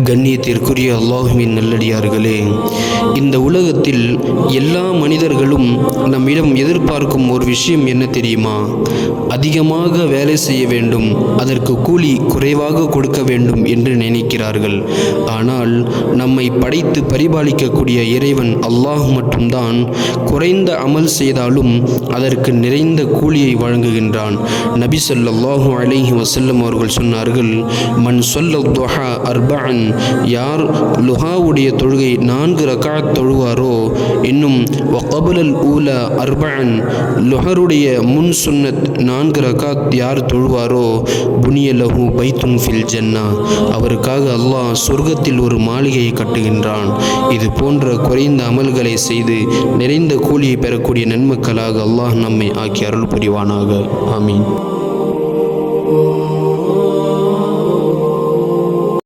கண்ணியத்திற்குரிய அல்லாஹ்வின் நல்லடியார்களே, இந்த உலகத்தில் எல்லா மனிதர்களும் நம்மிடம் எதிர்பார்க்கும் ஒரு விஷயம் என்ன தெரியுமா? அதிகமாக வேலை செய்ய வேண்டும், அதற்கு கூலி குறைவாக கொடுக்க வேண்டும் என்று நினைக்கிறார்கள். ஆனால் நம்மை படைத்து பரிபாலிக்கக்கூடிய இறைவன் அல்லாஹ் மட்டும்தான் குறைந்த அமல் செய்தாலும் அதற்கு நிறைந்த கூலியை வழங்குகின்றான். நபி ஸல்லல்லாஹு அலைஹி வஸல்லம் அவர்கள் சொன்னார்கள், மன் ஸல்ல துஹா அர்பஅன், யார் லுஹாவுடைய தொழுகை 4 ரக்அத் தொழுவாரோ, இன்னும் வகபுலல் ஊலா அர்பஅன், லுஹருடைய முன் சுன்னத் 4 ரக்அத் யார் தொழுவாரோ, புனிய லஹு பைத்துன் ஃபில் ஜன்னா, அவருக்காக அல்லாஹ் சொர்க்கத்தில் ஒரு மாளிகையை கட்டுகின்றான். இது போன்ற குறைந்த அமல்களை செய்து நிறைந்த கூலியை பெறக்கூடிய நன்மக்களாக அல்லாஹ் நம்மை ஆக்கி அருள் புரிவானாக. ஆமீன்.